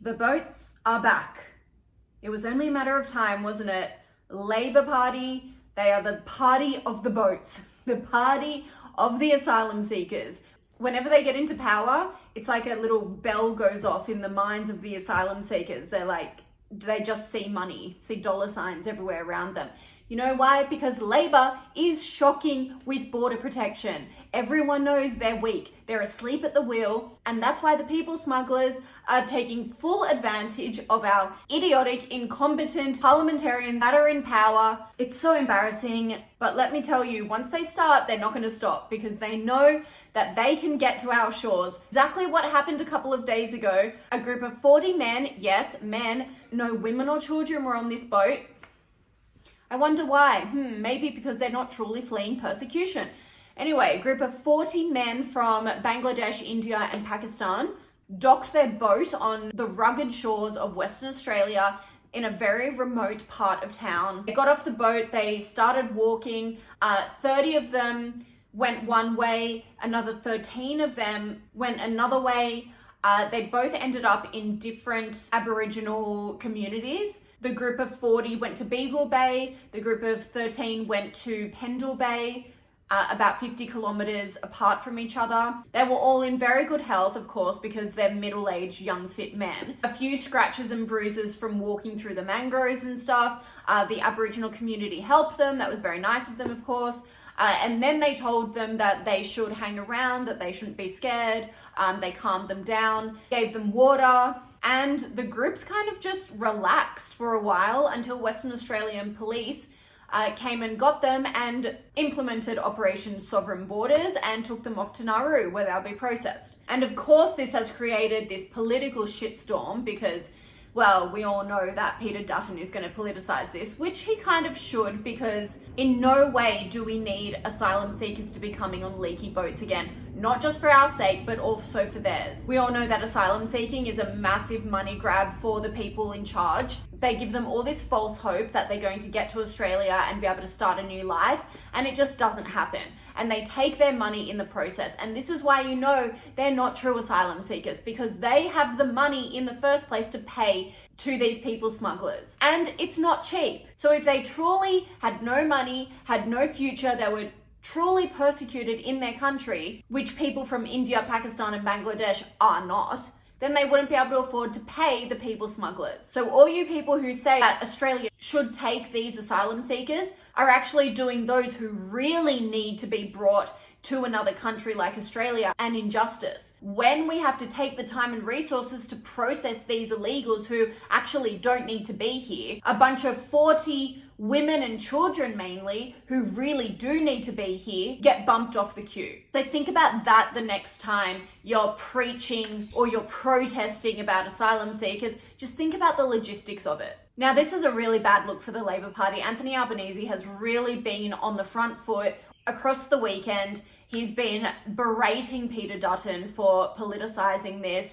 The boats are back. It was only a matter of time, wasn't it? Labour Party, they are the party of the boats, the party of the asylum seekers. Whenever they get into power, it's like a little bell goes off in the minds of the asylum seekers. They're like, they just see money, see dollar signs everywhere around them. You know why? Because Labour is shocking with border protection. Everyone knows they're weak. They're asleep at the wheel. And that's why the people smugglers are taking full advantage of our idiotic, incompetent parliamentarians that are in power. It's so embarrassing. But let me tell you, once they start, they're not going to stop because they know that they can get to our shores. Exactly what happened a couple of days ago. A group of 40 men, yes, men, no women or children were on this boat. I wonder why. Maybe because they're not truly fleeing persecution. Anyway, a group of 40 men from Bangladesh, India, and Pakistan docked their boat on the rugged shores of Western Australia in a very remote part of town. They got off the boat, they started walking. 30 of them went one way, another 13 of them went another way. They both ended up in different Aboriginal communities. The group of 40 went to Beagle Bay. The group of 13 went to Pendle Bay, about 50 kilometers apart from each other. They were all in very good health, of course, because they're middle-aged, young, fit men. A few scratches and bruises from walking through the mangroves and stuff. The Aboriginal community helped them. That was very nice of them, of course. And then they told them that they should hang around, that they shouldn't be scared. They calmed them down, gave them water. And the groups kind of just relaxed for a while until Western Australian police came and got them and implemented Operation Sovereign Borders and took them off to Naru where they'll be processed. And of course this has created this political shitstorm because, well, we all know that Peter Dutton is going to politicize this, which he kind of should, because in no way do we need asylum seekers to be coming on leaky boats again, not just for our sake, but also for theirs. We all know that asylum seeking is a massive money grab for the people in charge. They give them all this false hope that they're going to get to Australia and be able to start a new life, and it just doesn't happen. And they take their money in the process. And this is why you know they're not true asylum seekers, because they have the money in the first place to pay to these people smugglers. And it's not cheap. So if they truly had no money, had no future, they were truly persecuted in their country, which people from India, Pakistan, and Bangladesh are not, then they wouldn't be able to afford to pay the people smugglers. So all you people who say that Australia should take these asylum seekers are actually doing those who really need to be brought to another country like Australia an injustice. When we have to take the time and resources to process these illegals who actually don't need to be here, a bunch of 40 women and children mainly, who really do need to be here, get bumped off the queue. So think about that the next time you're preaching or you're protesting about asylum seekers. Just think about the logistics of it. Now, this is a really bad look for the Labour Party. Anthony Albanese has really been on the front foot across the weekend. He's been berating Peter Dutton for politicising this,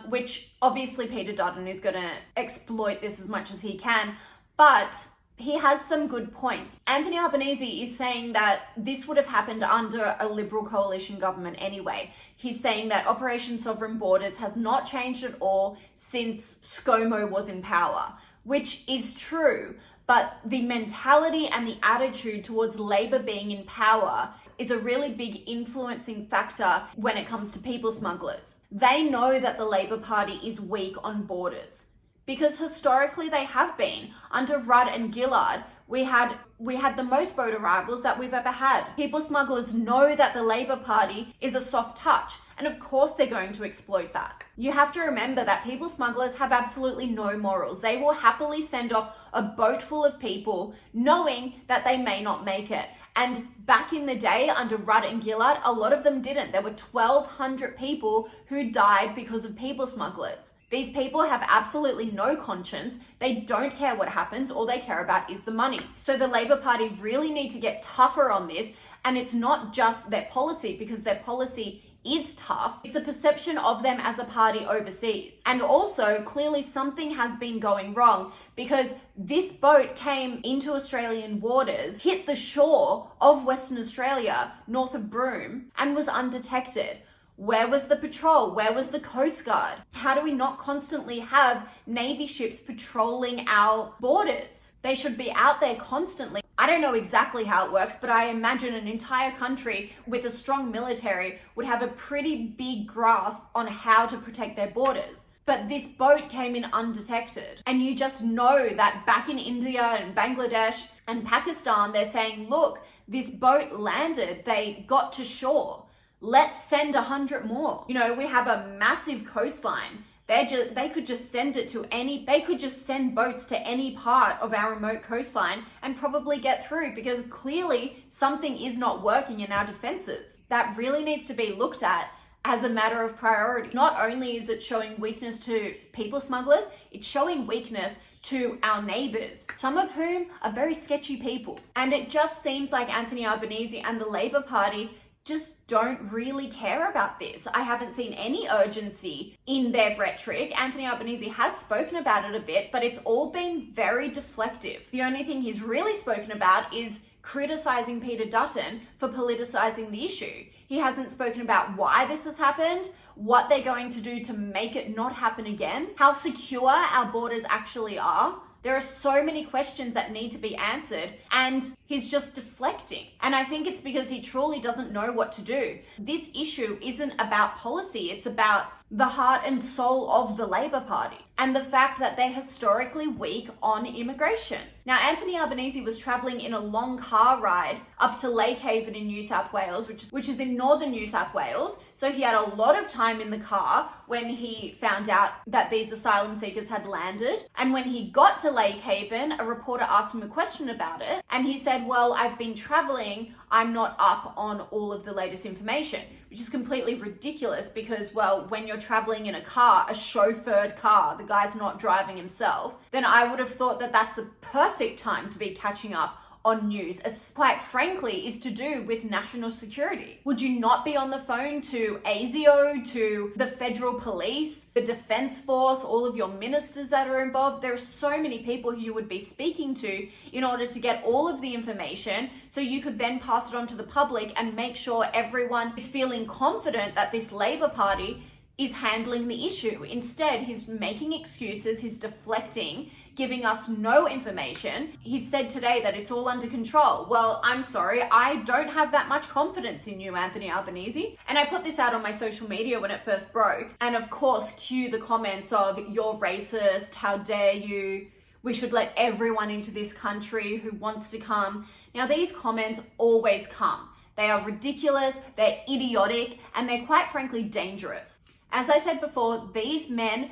which obviously Peter Dutton is going to exploit this as much as he can, but he has some good points. Anthony Albanese is saying that this would have happened under a Liberal coalition government anyway. He's saying that Operation Sovereign Borders has not changed at all since ScoMo was in power, which is true. But the mentality and the attitude towards Labour being in power is a really big influencing factor when it comes to people smugglers. They know that the Labour Party is weak on borders because historically they have been. Under Rudd and Gillard, we had the most boat arrivals that we've ever had. People smugglers know that the Labour Party is a soft touch, and of course they're going to exploit that. You have to remember that people smugglers have absolutely no morals. They will happily send off a boat full of people knowing that they may not make it. And back in the day, under Rudd and Gillard, a lot of them didn't. There were 1,200 people who died because of people smugglers. These people have absolutely no conscience. They don't care what happens. All they care about is the money. So the Labour Party really need to get tougher on this. And it's not just their policy, because their policy is tough. It's the perception of them as a party overseas. And also, clearly something has been going wrong, because this boat came into Australian waters, hit the shore of Western Australia, north of Broome, and was undetected. Where was the patrol? Where was the Coast Guard? How do we not constantly have Navy ships patrolling our borders? They should be out there constantly. I don't know exactly how it works, but I imagine an entire country with a strong military would have a pretty big grasp on how to protect their borders. But this boat came in undetected. And you just know that back in India and Bangladesh and Pakistan, they're saying, look, this boat landed, they got to shore. Let's send 100 more. You know, we have a massive coastline. They could just send it to they could just send boats to any part of our remote coastline and probably get through, because clearly something is not working in our defenses. That really needs to be looked at as a matter of priority. Not only is it showing weakness to people smugglers, it's showing weakness to our neighbours, some of whom are very sketchy people. And it just seems like Anthony Albanese and the Labour Party just don't really care about this. I haven't seen any urgency in their rhetoric. Anthony Albanese has spoken about it a bit, but it's all been very deflective. The only thing he's really spoken about is criticising Peter Dutton for politicising the issue. He hasn't spoken about why this has happened, what they're going to do to make it not happen again, how secure our borders actually are. There are so many questions that need to be answered, and he's just deflecting. And I think it's because he truly doesn't know what to do. This issue isn't about policy, it's about the heart and soul of the Labour Party and the fact that they're historically weak on immigration. Now, Anthony Albanese was travelling in a long car ride up to Lake Haven in New South Wales, which is in northern New South Wales. So he had a lot of time in the car when he found out that these asylum seekers had landed. And when he got to Lake Haven, a reporter asked him a question about it. And he said, well, I've been traveling. I'm not up on all of the latest information, which is completely ridiculous because, well, when you're traveling in a car, a chauffeured car, the guy's not driving himself, then I would have thought that that's a perfect time to be catching up on news, as quite frankly is to do with national security. Would you not be on the phone to ASIO, to the federal police, the defense force, all of your ministers that are involved? There are so many people who you would be speaking to in order to get all of the information so you could then pass it on to the public and make sure everyone is feeling confident that this Labour Party is handling the issue. Instead, he's making excuses, he's deflecting, giving us no information. He said today that it's all under control. Well, I'm sorry, I don't have that much confidence in you, Anthony Albanese. And I put this out on my social media when it first broke. And of course, cue the comments of, you're racist, how dare you, we should let everyone into this country who wants to come. Now, these comments always come. They are ridiculous, they're idiotic, and they're quite frankly dangerous. As I said before, these men,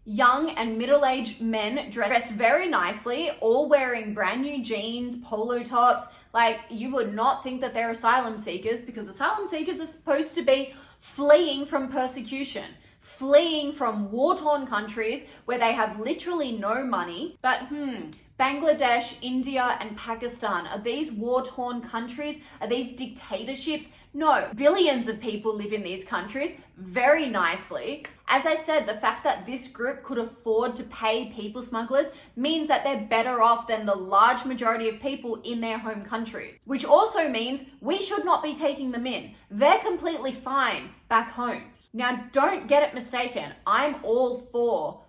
young and middle-aged men, dressed very nicely, all wearing brand new jeans, polo tops. Like, you would not think that they're asylum seekers, because asylum seekers are supposed to be fleeing from persecution, fleeing from war-torn countries where they have literally no money. But Bangladesh, India, and Pakistan, are these war-torn countries? Are these dictatorships? No, billions of people live in these countries very nicely. As I said, the fact that this group could afford to pay people smugglers means that they're better off than the large majority of people in their home countries, which also means we should not be taking them in. They're completely fine back home. Now, don't get it mistaken. I'm all for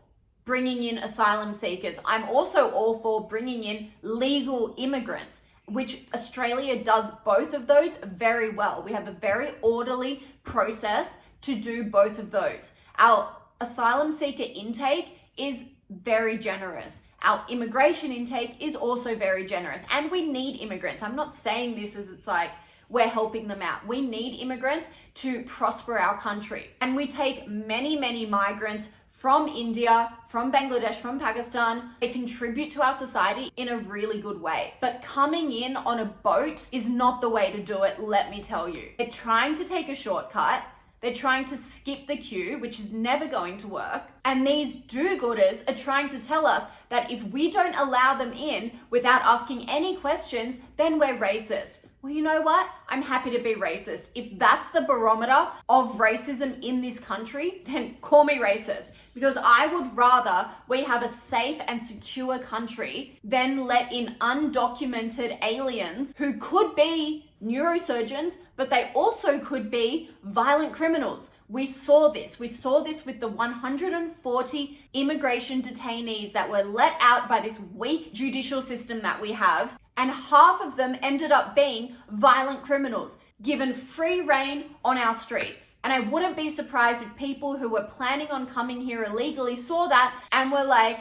bringing in asylum seekers. I'm also all for bringing in legal immigrants, which Australia does both of those very well. We have a very orderly process to do both of those. Our asylum seeker intake is very generous. Our immigration intake is also very generous. And we need immigrants. I'm not saying this as it's like we're helping them out. We need immigrants to prosper our country. And we take many, many migrants from India, from Bangladesh, from Pakistan. They contribute to our society in a really good way. But coming in on a boat is not the way to do it, let me tell you. They're trying to take a shortcut. They're trying to skip the queue, which is never going to work. And these do-gooders are trying to tell us that if we don't allow them in without asking any questions, then we're racist. Well, you know what? I'm happy to be racist. If that's the barometer of racism in this country, then call me racist. Because I would rather we have a safe and secure country than let in undocumented aliens who could be neurosurgeons, but they also could be violent criminals. We saw this. We saw this with the 140 immigration detainees that were let out by this weak judicial system that we have, and half of them ended up being violent criminals, given free rein on our streets. And I wouldn't be surprised if people who were planning on coming here illegally saw that and were like,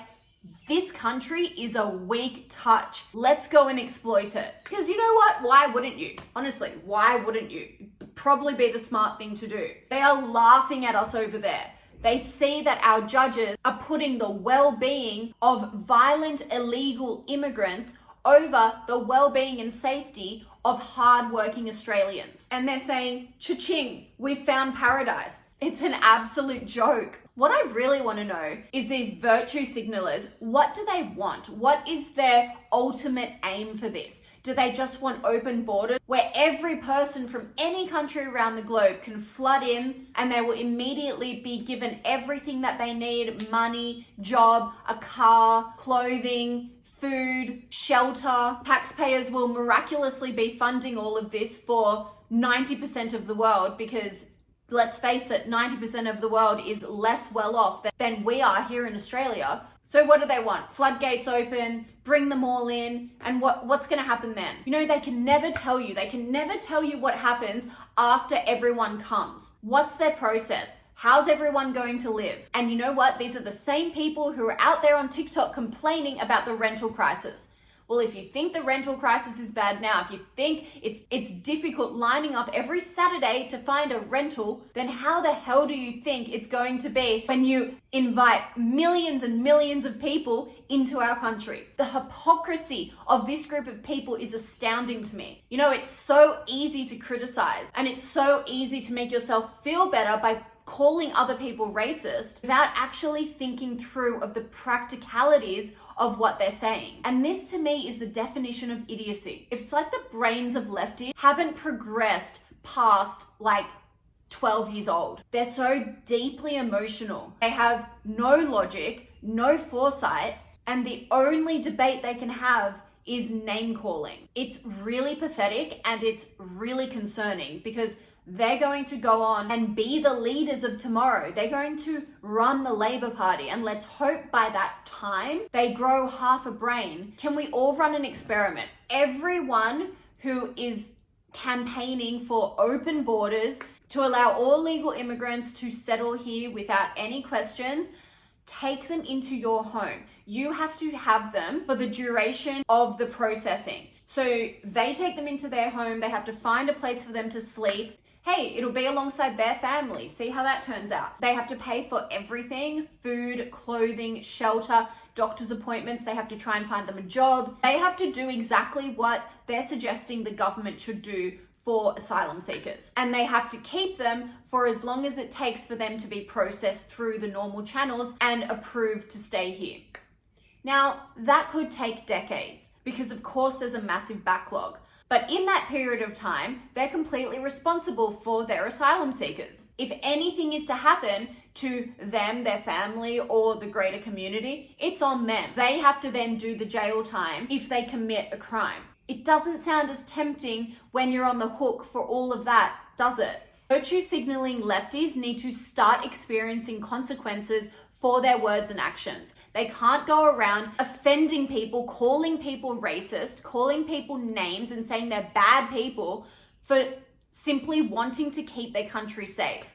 this country is a weak touch. Let's go and exploit it. Because you know what? Why wouldn't you? Honestly, why wouldn't you? Probably be the smart thing to do. They are laughing at us over there. They see that our judges are putting the well-being of violent illegal immigrants over the well-being and safety of hard-working Australians. And they're saying, cha-ching, we found paradise. It's an absolute joke. What I really want to know is these virtue signalers, what do they want? What is their ultimate aim for this? Do they just want open borders where every person from any country around the globe can flood in and they will immediately be given everything that they need, money, job, a car, clothing, food, shelter? Taxpayers will miraculously be funding all of this for 90% of the world because, let's face it, 90% of the world is less well off than we are here in Australia. So what do they want? Floodgates open, bring them all in, and what's going to happen then? You know, they can never tell you. They can never tell you what happens after everyone comes. What's their process? How's everyone going to live? And you know what? These are the same people who are out there on TikTok complaining about the rental crisis. Well, if you think the rental crisis is bad now, if you think it's difficult lining up every Saturday to find a rental, then how the hell do you think it's going to be when you invite millions and millions of people into our country? The hypocrisy of this group of people is astounding to me. You know, it's so easy to criticize, and it's so easy to make yourself feel better by calling other people racist without actually thinking through of the practicalities of what they're saying. And this to me is the definition of idiocy. It's like the brains of lefties haven't progressed past like 12 years old. They're so deeply emotional. They have no logic, no foresight, and the only debate they can have is name calling. It's really pathetic and it's really concerning because they're going to go on and be the leaders of tomorrow. They're going to run the Labour Party, and let's hope by that time they grow half a brain. Can we all run an experiment? Everyone who is campaigning for open borders to allow all legal immigrants to settle here without any questions, take them into your home. You have to have them for the duration of the processing. So they take them into their home. They have to find a place for them to sleep. Hey, it'll be alongside their family. See how that turns out. They have to pay for everything: food, clothing, shelter, doctor's appointments. They have to try and find them a job. They have to do exactly what they're suggesting the government should do for asylum seekers. And they have to keep them for as long as it takes for them to be processed through the normal channels and approved to stay here. Now, that could take decades because of course there's a massive backlog. But in that period of time, they're completely responsible for their asylum seekers. If anything is to happen to them, their family, or the greater community, it's on them. They have to then do the jail time if they commit a crime. It doesn't sound as tempting when you're on the hook for all of that, does it? Virtue signaling lefties need to start experiencing consequences for their words and actions. They can't go around offending people, calling people racist, calling people names and saying they're bad people for simply wanting to keep their country safe.